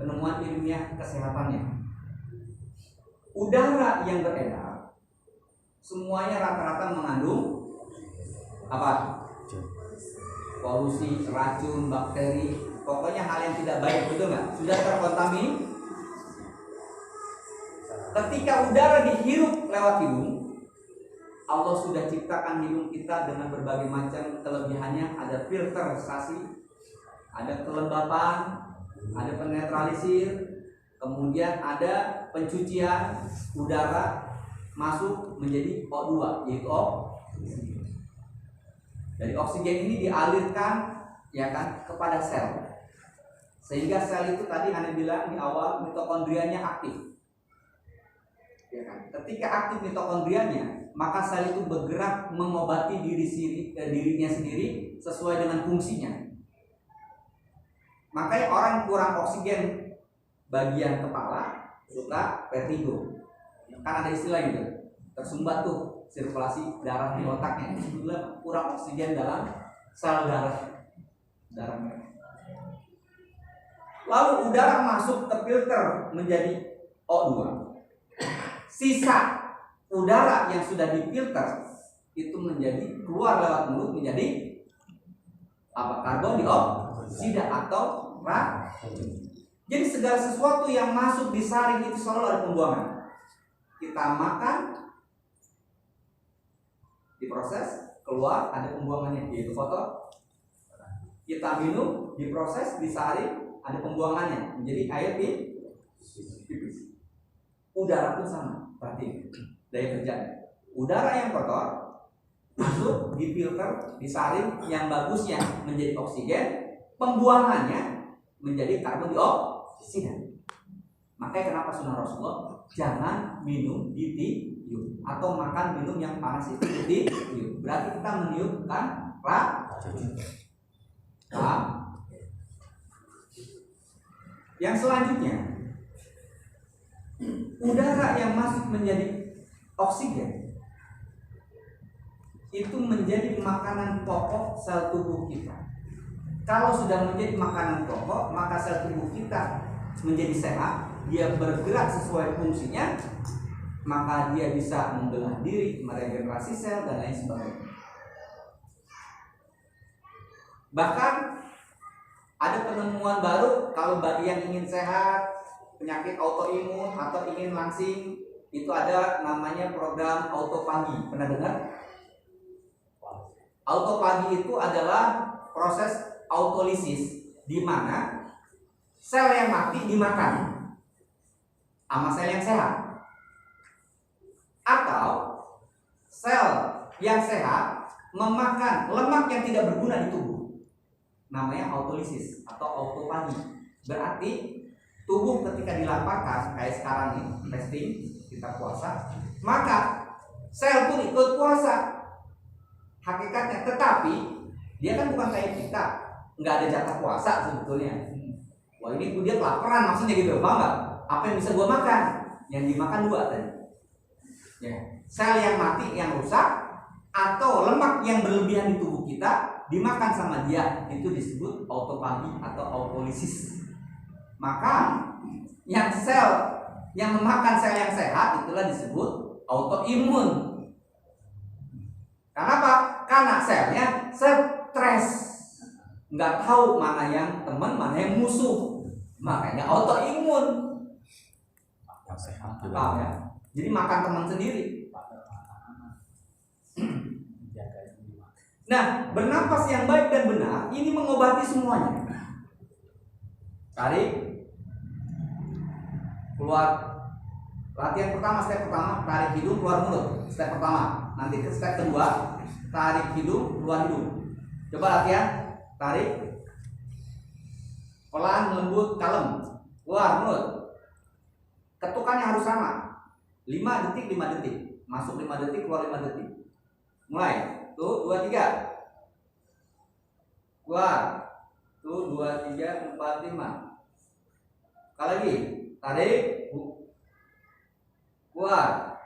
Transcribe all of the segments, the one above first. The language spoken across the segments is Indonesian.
penemuan ilmiah kesehatannya. Udara yang beredar semuanya rata-rata mengandung apa? Polusi, racun, bakteri, pokoknya hal yang tidak baik, betul nggak? Sudah terkontaminasi. Ketika udara dihirup lewat hidung, Allah sudah ciptakan hidung kita dengan berbagai macam kelebihannya. Ada filterisasi, ada kelembapan, ada penetralisir, kemudian ada pencucian udara masuk menjadi O2, yaitu oksigen. Dari oksigen ini dialirkan ya kan kepada sel, sehingga sel itu tadi Anda bilang di awal mitokondrianya aktif. Ya kan? Ketika aktif mitokondrianya, maka sel itu bergerak mengobati dirinya sendiri sesuai dengan fungsinya. Makanya orang kurang oksigen bagian kepala suka vertigo. Kan ada istilah gitu, tersumbat tuh sirkulasi darah di otaknya, itu kurang oksigen dalam sel darahnya. Lalu udara masuk ke filter menjadi O2. Sisa udara yang sudah difilter itu menjadi keluar lewat mulut menjadi apa? Karbon dioksida atau racun. Jadi segala sesuatu yang masuk disaring itu selalu ada pembuangan. Kita makan, diproses, keluar ada pembuangannya, yaitu kotor. Kita minum, diproses, disaring, ada pembuangannya menjadi air pipis. Udara pun sama, berarti daya kerjanya. Udara yang kotor masuk, difilter, disaring, yang bagusnya menjadi oksigen, pembuangannya menjadi karbon dioksida. Makanya kenapa sunnah Rasulullah jangan minum ditiup atau makan minum yang panas itu ditiup. Berarti kita meniupkan racun. Yang selanjutnya, udara yang masuk menjadi oksigen itu menjadi makanan pokok sel tubuh kita. Kalau sudah menjadi makanan pokok, maka sel tubuh kita menjadi sehat, dia bergerak sesuai fungsinya, maka dia bisa membelah diri, meregenerasi sel dan lain sebagainya. Bahkan ada penemuan baru, kalau bagi yang ingin sehat, penyakit autoimun atau ingin langsing, itu ada namanya program autofagi. Pernah dengar? Autofagi itu adalah proses autolisis di mana sel yang mati dimakan sama sel yang sehat, atau sel yang sehat memakan lemak yang tidak berguna di tubuh. Namanya autolisis atau autofagi. Berarti tubuh ketika dilaparkan, kayak sekarang nih testing, kita puasa, maka sel pun ikut puasa hakikatnya. Tetapi dia kan bukan kayak kita, nggak ada jatah puasa sebetulnya. Wah ini dia kelaparan maksudnya gitu, paham nggak? Apa yang bisa gua makan? Yang dimakan dua tadi. Ya, sel yang mati, yang rusak, atau lemak yang berlebihan di tubuh kita dimakan sama dia, itu disebut autofagi atau autolisis. Maka yang sel yang memakan sel yang sehat itulah disebut autoimun. Kenapa? Karena selnya stres, nggak tahu mana yang teman, mana yang musuh, makanya autoimun. Yang sehat Ya? Jadi makan teman sendiri. Nah, bernapas yang baik dan benar ini mengobati semuanya. Tarik, keluar. Latihan pertama, step pertama, tarik hidung, keluar mulut. Step pertama. Nanti ke step kedua, tarik hidung, keluar hidung. Coba latihan. Tarik, pelan, lembut, kalem, keluar mulut. Ketukannya harus sama. 5 detik, 5 detik. Masuk 5 detik, keluar 5 detik. Mulai. Tuh, 2, 3. Keluar. Tuh, 2, 3, 4, 5. Sekali lagi. Tarik. Keluar.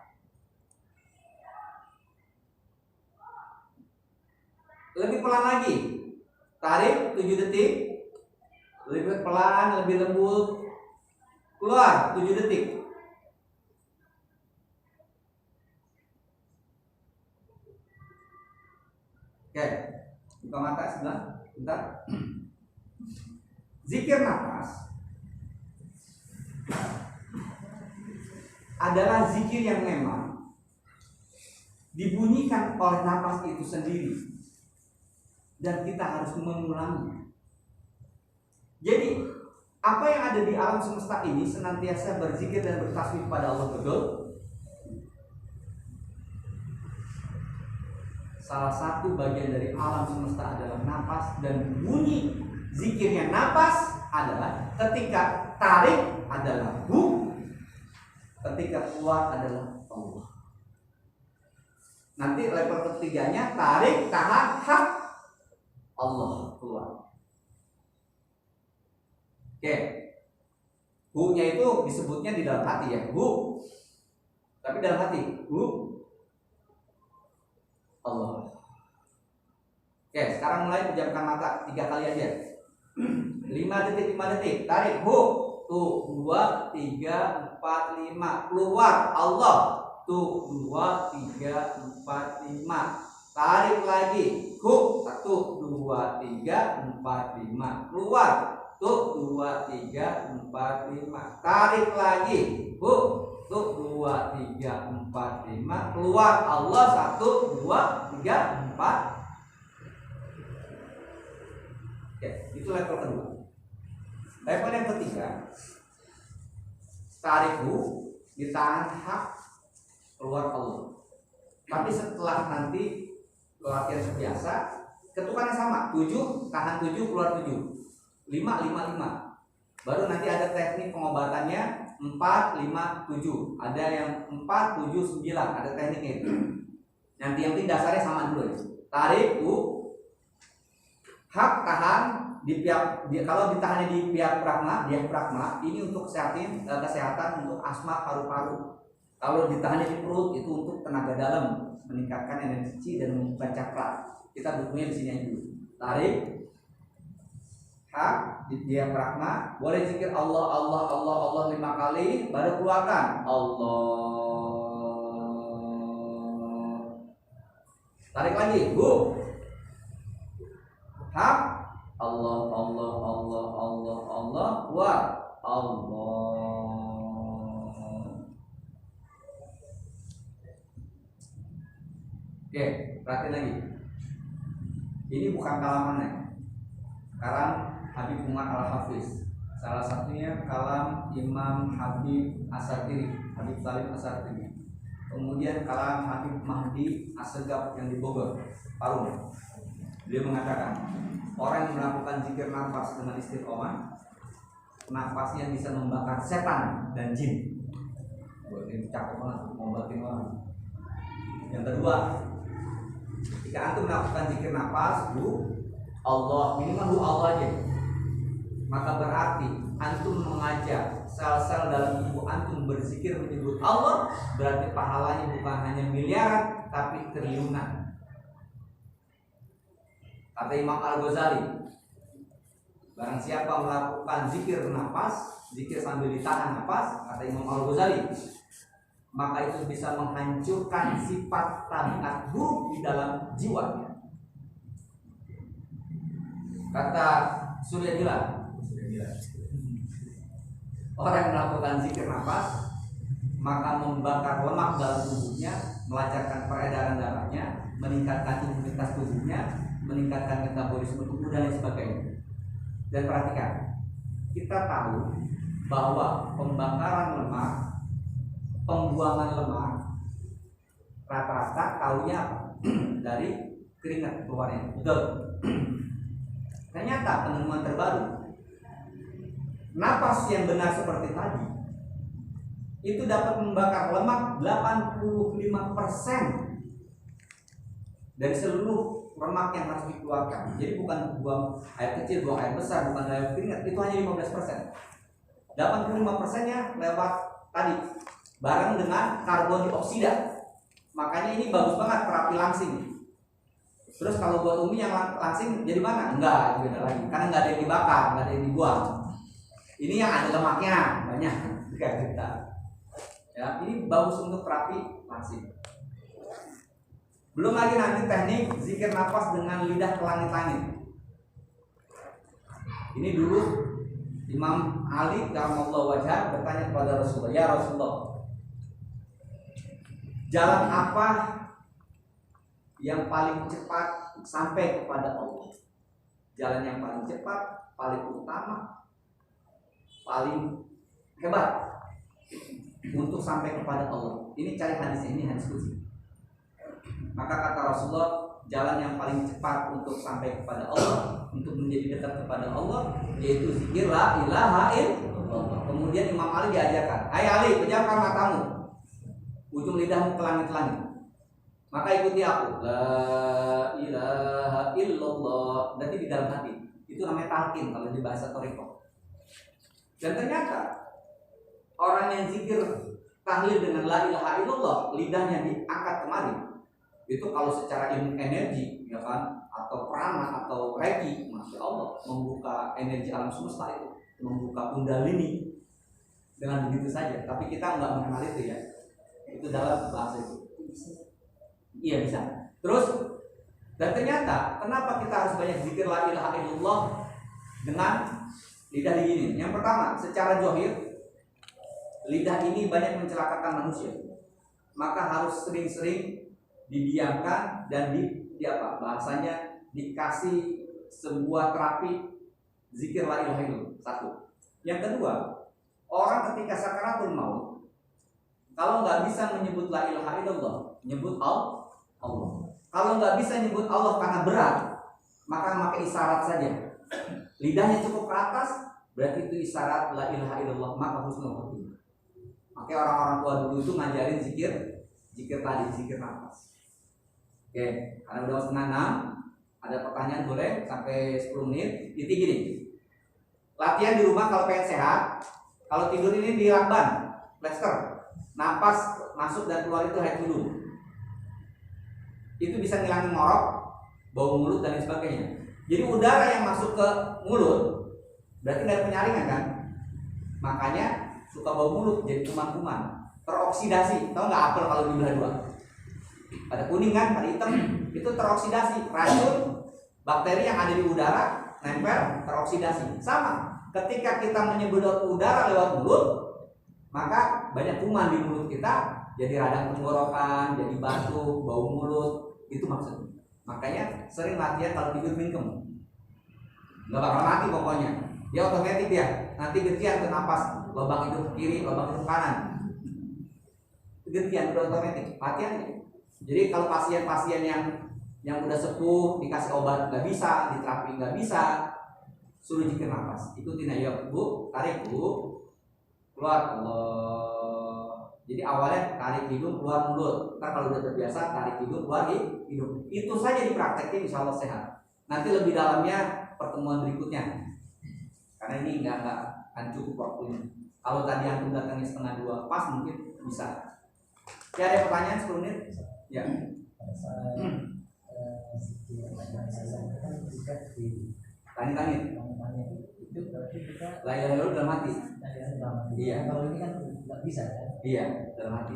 Lebih pelan lagi. Tarik 7 detik. Lebih pelan, lebih lembut. keluar 7 detik. Oke, buka mata sebelah, bentar. Zikir nafas adalah zikir yang memang dibunyikan oleh nafas itu sendiri dan kita harus mengulangi. Jadi apa yang ada di alam semesta ini senantiasa berzikir dan bertasbih pada Allah, betul? Salah satu bagian dari alam semesta adalah nafas, dan bunyi zikirnya nafas adalah ketika tarik adalah hu, ketika keluar adalah Allah. Nanti level ketiganya tarik, tahan, hak, Allah, keluar. Oke, hu-nya itu disebutnya di dalam hati ya, hu. Tapi dalam hati, hu, Allah. Oke, sekarang mulai pejamkan mata 3 kali aja. 5 detik, 5 detik. Tarik, hu. Tuh, 2, 3, 4, 5. Keluar, Allah. Tuh, 2, 3, 4, 5. Tarik lagi, hu. 1, 2, 3, 4, 5. Keluar. Tuh 2, 3, 4, 5. Tarik lagi. Tuh 2, 3, 4, 5. Keluar. Allah. 1, 2, 3, 4. Oke, itu level kedua. Level yang ketiga, tarik hu, ditahan hak, keluar Allah. Tapi setelah nanti latihan terbiasa, ketukannya sama. 7, tahan 7, keluar 7. 5, 5, 5. Baru nanti ada teknik pengobatannya 4, 5, 7. Ada yang 4, 7, 9. Ada tekniknya itu. Nanti yang penting dasarnya sama dulu ya. Tarik, hak, tahan di pihak, kalau ditahannya di pihak diafragma, ini untuk kesehatan untuk asma paru-paru. Kalau ditahannya di perut itu untuk tenaga dalam, meningkatkan energi dan membuka cakra. Kita butuhnya di sini aja dulu. Tarik, hak, di diafragma. Boleh zikir Allah, Allah, Allah, Allah 5 kali, baru keluarkan Allah. Tarik lagi, hak, Allah, Allah, Allah, Allah, Allah, keluar Allah. Oke, perhatiin lagi. Ini bukan kalamannya. Kalam Habib Umar Al-Hafiz. Salah satunya kalam Imam Habib Asatiri, Habib Salim Asatiri. Kemudian kalam Habib Mahdi Assegaf yang di Bogor, Parung. Dia mengatakan, orang yang melakukan zikir nafas dengan istiqomah, nafasnya bisa membakar setan dan jin. Ini cakep banget, ngobatin orang. Yang kedua, jika antum melakukan zikir nafas, Allah, minimal Allah aja, maka berarti antum mengajak sel-sel dalam tubuh antum berzikir menyebut Allah. Berarti pahalanya bukan hanya miliaran, tapi triliunan. Kata Imam Al-Ghazali, barang siapa melakukan zikir nafas, zikir sambil ditahan nafas, kata Imam Al-Ghazali, maka itu bisa menghancurkan sifat tabiat buruk di dalam jiwanya. Kata Surya Dila, orang yang melakukan zikir nafas maka membakar lemak dalam tubuhnya, melancarkan peredaran darahnya, meningkatkan imunitas tubuhnya, meningkatkan metabolisme tubuh dan lain sebagainya. Dan perhatikan, kita tahu bahwa pembakaran lemak, pembuangan lemak rata-rata taunya apa? Dari keringat keluarnya. Betul. Ternyata penemuan terbaru, napas yang benar seperti tadi itu dapat membakar lemak 85% dari seluruh lemak yang harus dikeluarkan. Jadi bukan buang air kecil, buang air besar, bukan air keringat, itu hanya 15%. 85%-nya lewat tadi bareng dengan karbon dioksida. Makanya ini bagus banget terapi langsing. Terus kalau buat Umi yang langsing jadi mana? Enggak, beda lagi. Karena nggak ada yang dibakar, nggak ada yang dibuang. Ini yang ada lemaknya banyak dekat kita. Ya, ini bagus untuk terapi langsing. Belum lagi nanti teknik zikir nafas dengan lidah ke langit-langit. Ini dulu Imam Ali karamallahu wajhah bertanya kepada Rasulullah, "Ya Rasulullah, jalan apa yang paling cepat sampai kepada Allah?" Jalan yang paling cepat, paling utama, paling hebat untuk sampai kepada Allah. Ini cari hadisnya, ini hadis qudsi. Maka kata Rasulullah, jalan yang paling cepat untuk sampai kepada Allah, untuk menjadi dekat kepada Allah, yaitu zikir la ilaha illallah. Kemudian Imam Ali diajarkan, "Hai Ali, pejamkan matamu, ujung lidahmu ke langit-langit. Maka ikuti aku, la ilaha illallah." Berarti di dalam hati. Itu namanya talqin kalau di bahasa Thariqah. Dan ternyata orang yang zikir tahlil dengan la ilaha illallah, lidahnya diangkat kemari. Itu kalau secara ilmu energi, ya kan, atau prana atau reiki, masya Allah, membuka energi alam semesta itu, membuka kundalini dengan begitu saja. Tapi kita nggak mengenal itu ya. Itu dalam bahasa itu. Iya bisa. Terus dan ternyata kenapa kita harus banyak zikir la ilaha illallah dengan lidah ini? Yang pertama, secara zahir lidah ini banyak mencelakakan manusia. Maka harus sering-sering didiamkan dan di apa? Bahasanya dikasih sebuah terapi zikir la ilaha illallah. Satu. Yang kedua, orang ketika sakaratul maut kalau nggak bisa menyebut la ilaha illallah, nyebut Allah. Kalau nggak bisa nyebut Allah karena berat, maka pakai isyarat saja. Lidahnya cukup ke atas, berarti itu isyarat la ilaha illallah, maka husnul khotimah. Makanya orang-orang tua dulu itu ngajarin zikir tadi, zikir nafas. Oke, karena udah setengah 6, ada pertanyaan boleh sampai 10 menit. Inti gini, latihan di rumah kalau pengen sehat, kalau tidur ini di lakban, plester, napas masuk dan keluar itu head dulu. Itu bisa ngilangin ngorok, bau mulut dan lain sebagainya. Jadi udara yang masuk ke mulut berarti dari penyaringan kan, makanya suka bau mulut, jadi kuman-kuman, teroksidasi. Tahu nggak apel kalau dibelah dua? Pada kuning kan, pada hitam, itu teroksidasi. Racun, bakteri yang ada di udara nempel, teroksidasi. Sama, ketika kita menyebut udara lewat mulut, maka banyak kuman di mulut kita, jadi radang tenggorokan, jadi batuk, bau mulut, itu maksudnya. Makanya sering latihan kalau tidur mingkem, nggak bakal mati pokoknya. Dia otomatis dia nanti gentian ke napas, lubang hidung kiri, lubang hidung kanan, gentian udah otomatis latihan. Jadi kalau pasien-pasien yang udah sepuh dikasih obat nggak bisa, diterapi nggak bisa, suruh zikir nafas. Ikutin aja bu, tarik bu, keluar Allah. Jadi awalnya tarik hidung keluar mulut. Ntar kalau udah terbiasa tarik hidung keluar hidung. Itu saja dipraktekin, insya Allah sehat. Nanti lebih dalamnya pertemuan berikutnya. Karena ini nggak akan cukup waktunya. Kalau tadi antum datangnya 1:30 pas mungkin bisa. Ya ada pertanyaan 10 menit? Ya. Tanya-tanya. Itu berarti kita La ilaha illallah dalam hati. Iya. Kalau ini kan nggak bisa kan? Iya, dalam hati.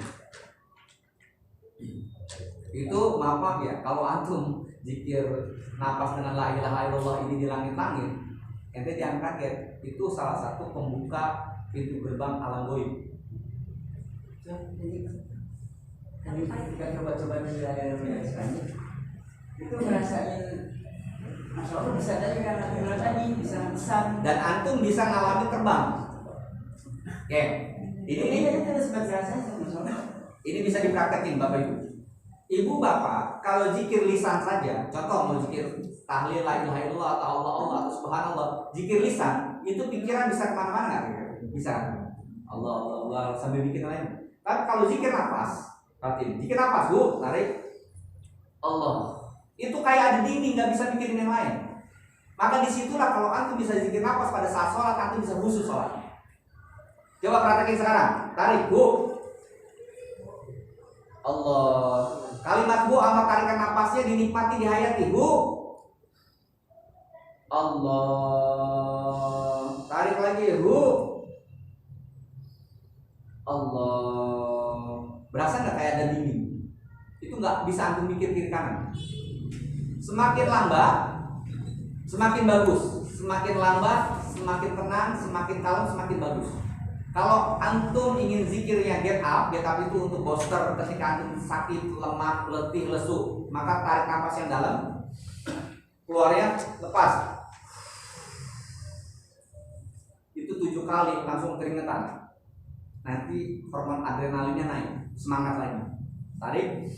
Itu maaf ya, kalau antum zikir napas dengan la ilaha illallah ini di langit-langit, ente jangan kaget. Itu salah satu pembuka pintu gerbang alam goib. Kita coba-coba di daerah itu ngerasain, masya Allah bisa tadi karena bilang tadi bisa pesan. Dan antum bisa ngalamin terbang. Oke, ini terus berasa ini bisa dipraktekin Bapak Ibu. Ibu Bapak kalau zikir lisan saja, contoh mau zikir tahlil la ilaha illallah atau Allah atau subhanallah, zikir lisan itu pikiran bisa kemana-mana nggak? Bisa. Allah sambil bikin lain. Tapi kalau zikir nafas, perhatiin, zikir nafas bu, tarik Allah. Itu kayak ada dinding, nggak bisa mikirin yang lain. Maka disitulah kalau antum bisa zikir nafas pada saat sholat, antum bisa khusus sholat. Coba praktekin sekarang, tarik bu, Allah. Kalimat bu sama tarikan nafasnya dinikmati, dihayati bu. Allah. tarik lagi, Allah. Berasa nggak kayak ada dinding? Itu nggak bisa antum mikir kiri kanan. Semakin lambat, semakin bagus. Semakin lambat, semakin tenang, semakin kalem, semakin bagus. Kalau antum ingin zikirnya get up itu untuk booster ketika antum sakit, lemah, letih, lesu, maka tarik nafas yang dalam, keluarnya lepas. Itu 7 kali langsung keringetan. Nanti hormon adrenalinnya naik, semangat lagi. Tarik.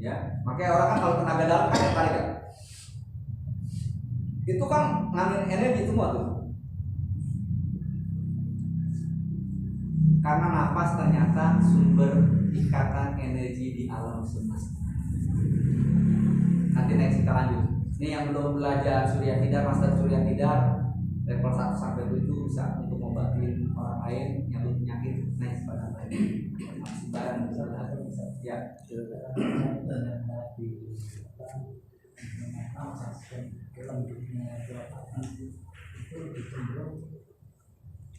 Ya, makanya orang kan kalau tenaga dalam kan yang tarik ya. Itu kan ngambil energi semua tuh. Karena nafas ternyata sumber ikatan energi di alam semesta. Nanti next kita lanjut. Ini yang belum belajar Surya Tidar, Master Surya Tidar level 1 sampai 7 bisa untuk membantu orang lain yang penyakit naik pada lain. Masih barang bisa ya.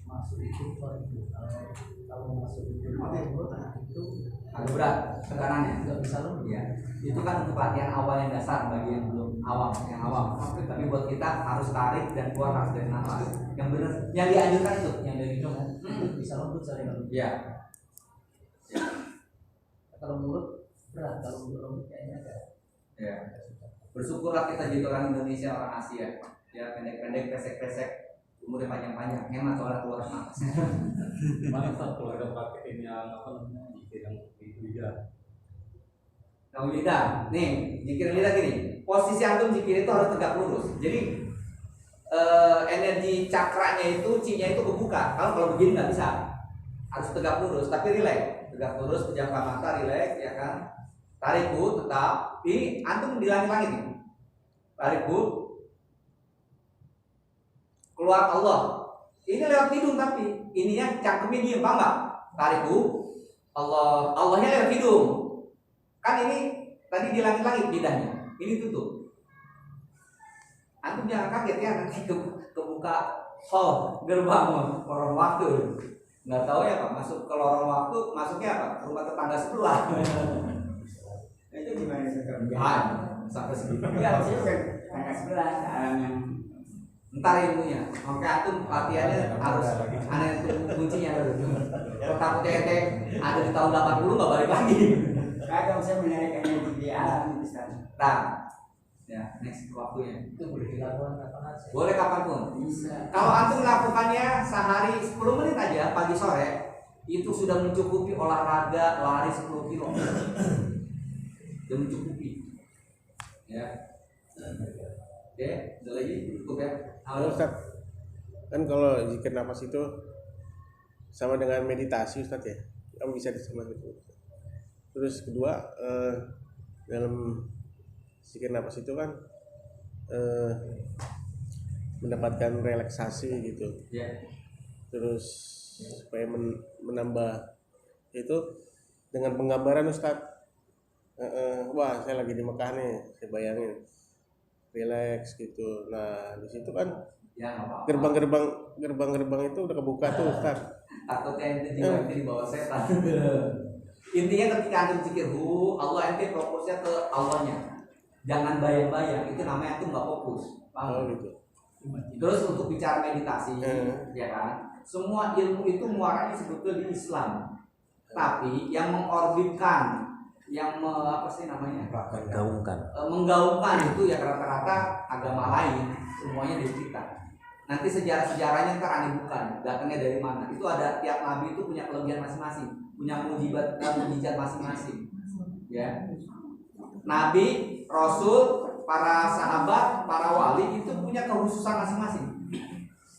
Masuk itu kalau masuk itu agak berat tekanannya, nggak bisa loh ya. Itu kan untuk latihan awal yang dasar bagi yang belum awam, yang awam. Tapi buat kita harus tarik dan keluar harus dari nafas. Yang benar, yang dianjurkan itu, yang dari hidung kan bisa lembut sering lembut. ya. Kalau mulut berat, kalau mulut lembut kayaknya agak. Ya. Bersyukurlah kita jadi orang Indonesia, orang Asia. Ya, pendek-pendek, pesek-pesek, umurnya panjang-panjang, hemat soalnya keluar nafas. Gimana Ustaz keluarga praktek ini yang apa namanya yang itu lidah? Nah, lidah, nih, zikir lidah gini. Posisi antum zikir itu harus tegak lurus. Jadi energi cakranya itu, ci-nya itu kebuka. Kalau begini nggak bisa, harus tegak lurus, tapi rileks. Tegak lurus, pejamkan mata, rileks, ya kan. Tarik tetap. Ini antum di langit-langit nih. Tarik keluar Allah. Ini lewat hidung tapi ininya cangkemnya diem, paham nggak? Tarik Allah, Allahnya lewat hidung. Kan ini tadi di langit-langit lidahnya. Ini tutup. Antum jangan kaget ya nanti kebuka gerbang lorong waktu. Nggak tahu ya Pak, masuk ke lorong waktu, masuknya apa? Ke rumah tetangga sebelah. Itu gimana sekarang? Sampai segitu. Ya, tetangga sebelah yang Ntar ilmunya, makanya antum latihannya harus ada kuncinya. Kalau takutnya ente ada di tahun 80 nggak balik lagi. kadang saya menarik energi di alam bisa. Nah, ya next waktunya. Itu boleh dilakukan kapan aja. Boleh kapanpun. Bisa. Kalau antum melakukannya sehari 10 menit aja pagi sore, itu sudah mencukupi olahraga lari 10 kilo. Sudah mencukupi. Ya. Oke, ada lagi cukup ya. Halo Ustaz, kan kalau zikir nafas itu sama dengan meditasi Ustaz ya, kamu bisa disamakan itu. Terus kedua dalam zikir nafas itu kan mendapatkan relaksasi gitu. Ya. Terus supaya menambah itu dengan penggambaran Ustaz. Wah saya lagi di Mekah nih, saya bayangin relax gitu. Nah di situ kan Ya, gerbang-gerbang itu udah kebuka tuh Ustaz. takutnya ente jiwa ente dibawa setan. Intinya ketika antum zikir Allah, ente fokusnya ke Allahnya. Jangan bayang-bayang, itu namanya antum nggak fokus. Paham? gitu. Terus untuk bicara meditasi, ya kan? Semua ilmu itu muaranya sebetulnya di Islam. Tapi yang mengorbitkan, yang menggaungkan itu ya rata-rata agama lain, semuanya dari kita. Nanti sejarah-sejarahnya ntar aneh bukan, datangnya dari mana? Itu ada, tiap nabi itu punya kelebihan masing-masing, punya mujizat masing-masing. Ya, nabi, rasul, para sahabat, para wali itu punya kekhususan masing-masing.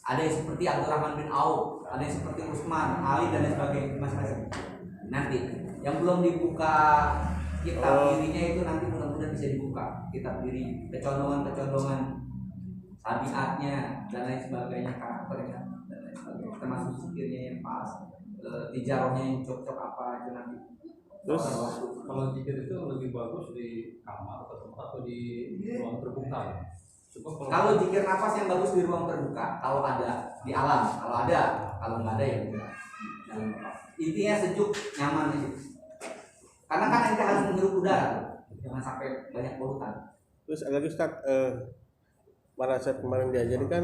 Ada yang seperti Abdurrahman bin Auf, ada yang seperti Utsman, Ali dan lain sebagainya masing-masing. Nanti yang belum dibuka kitab dirinya itu nanti mudah-mudahan bisa dibuka kitab diri, kecondongan tabiatnya dan lain sebagainya, karakternya dan lain sebagainya, termasuk zikirnya yang pas, tijarahnya yang cocok apa itu nanti Terus kalau zikir itu lebih bagus di kamar atau di ruang terbuka. Coba Kalau zikir nafas yang bagus di ruang terbuka, kalau ada di alam, kalau nggak ada ya enggak. Intinya sejuk, nyaman aja. Karena kan kita harus menghirup udara, jangan sampai banyak polutan. terus ada lagi Ustaz, pada saat kemarin diajarin kan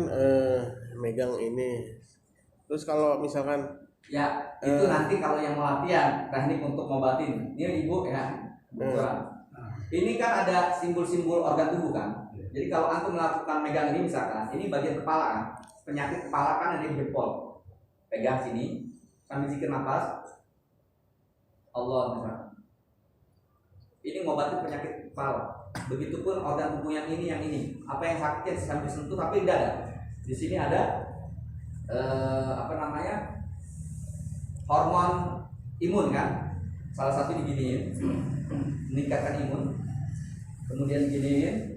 megang ini. Terus kalau misalkan Ya, itu nanti kalau yang mau latihan teknik untuk ngobatin. Ini ibu ya. Ini kan ada simbol-simbol organ tubuh kan. Jadi kalau antum melakukan megang ini misalkan, ini bagian kepala kan. Penyakit kepala kan ada di jempol. Pegang sini sambil zikir nafas. Allah misalkan. Ini ngobatin penyakit kepala. Begitupun organ tubuh yang ini. Apa yang sakitnya sambil sentuh tapi tidak ada. Di sini ada hormon imun kan, salah satu diginiin, meningkatkan imun, kemudian diginiin.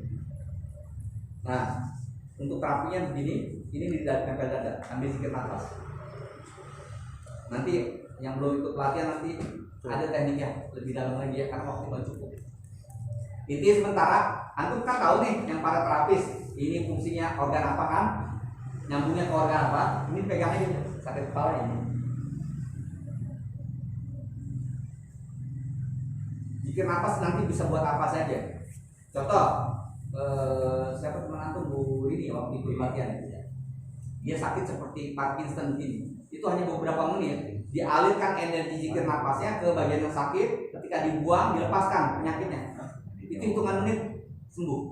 Nah, untuk terapinya begini, ini di tempel dada, ambil sedikit nafas. Nanti yang belum ikut pelatihan nanti ada tekniknya lebih dalam lagi ya, karena waktu nggak cukup. Ini sementara, antum kan tahu nih yang para terapis, ini fungsinya organ apa kan, nyambungnya ke organ apa, ini pegang aja sakit kepala ini. Zikir nafas nanti bisa buat apa saja. Contoh, siapa teman antum Bu ini waktu itu latihan ya. Dia sakit seperti Parkinson begini. Itu hanya beberapa menit dialirkan energi zikir nafasnya ke bagian yang sakit, ketika dibuang dilepaskan penyakitnya. Itu hitungan menit sembuh.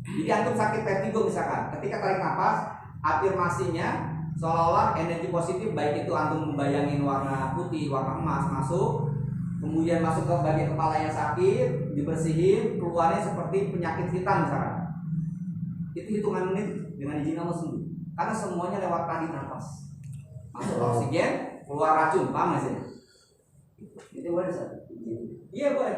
Jadi antum sakit vertigo misalkan, ketika tarik nafas, afirmasinya seolah-olah energi positif, baik itu antum membayangin warna putih, warna emas masuk, kemudian masuk ke bagian kepala yang sakit, dibersihin, keluarnya seperti penyakit hitam misalkan. Itu hitungan menit dengan izin Allah sembuh. Karena semuanya lewat tarik nafas. Masuk oksigen, keluar racun, paham nggak sih? Itu boleh Ustaz? Iya boleh.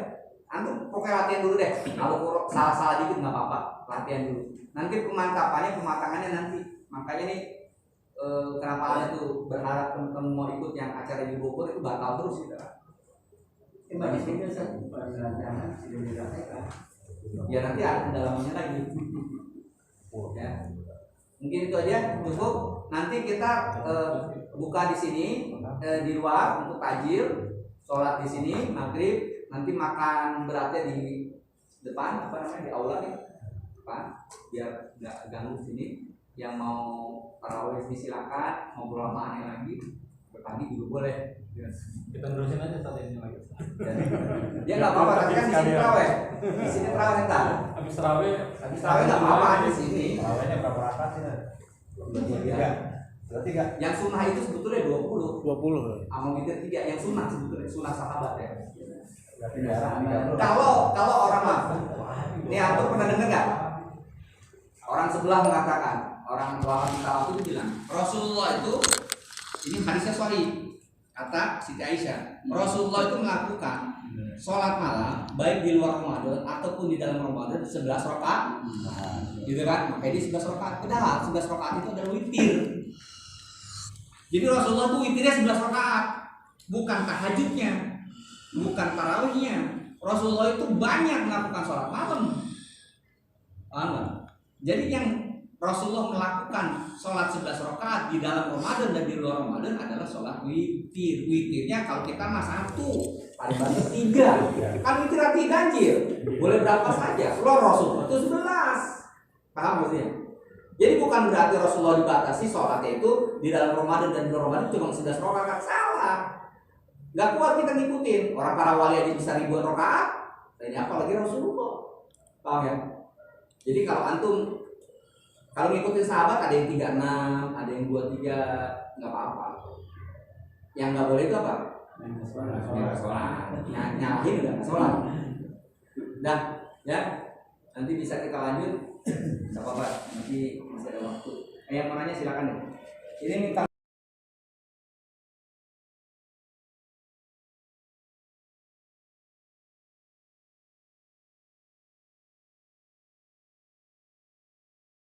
Antum pokoknya latihan dulu deh. Kalau salah-salah dikit nggak apa-apa, latihan dulu. Nanti pemantapannya, pematangannya nanti. Makanya nih kenapa ada tuh berharap teman-teman mau ikut yang acara di Bogor itu batal terus gitu. Banyak juga Ustaz, pelatihan sudah dipraktekkan. Ya nanti ada pendalamannya lagi. Ya. Mungkin itu aja cukup. Nanti kita buka di sini di luar untuk takjil, sholat di sini maghrib, nanti makan beratnya di depan di aula nih depan, biar nggak ganggu sini. Yang mau tarawih di silakan, mau berlama lagi pagi juga boleh. Kita terusin aja saat ini lagi. Ya nggak apa-apa, tapi kan di sini terawih. Di sini terawih entar. Habis terawih nggak apa-apa di sini. Terawihnya berapa rakaat sih? 23. Yang sunnah itu sebetulnya 20. 20. Amal witir 3 yang sunnah sebetulnya, sunnah sahabat ya. Berarti jarang 30. Kalau orang mah, ini antum pernah dengar nggak? Orang sebelah mengatakan, orang lawan kita itu bilang, Rasulullah itu, ini hadisnya sorry, kata Siti Aisyah, Rasulullah itu melakukan sholat malam baik di luar Ramadan ataupun di dalam Ramadan 11 rakaat, gitu kan? Makanya di 11 rakaat, padahal 11 rakaat itu adalah witir. Jadi Rasulullah itu witirnya 11 rakaat, bukan tahajudnya, bukan tarawihnya. Rasulullah itu banyak melakukan sholat malam. Paham nggak? Jadi yang Rasulullah melakukan sholat 11 rakaat di dalam Ramadan dan di luar Ramadan adalah sholat witir. Witirnya kalau kita mah 1, paling banyak 3. Kan witir arti ganjil, boleh berapa saja. Kalau Rasulullah itu 11. Paham maksudnya? Jadi bukan berarti Rasulullah dibatasi sholatnya itu di dalam Ramadan dan di luar Ramadan cuma 11 rakaat. Salah. Gak kuat kita ngikutin. Orang para wali aja bisa ribuan rakaat. Ini apalagi Rasulullah. Paham ya? Jadi kalau antum kalau ngikutin sahabat ada yang 36, ada yang 23, nggak apa-apa. Yang nggak boleh itu apa? Nggak sholat. Nyalahin udah nggak sholat. Dah, ya. Nanti bisa kita lanjut. Nggak apa-apa. Nanti masih ada waktu. Yang mau nanya silakan deh. Ini minta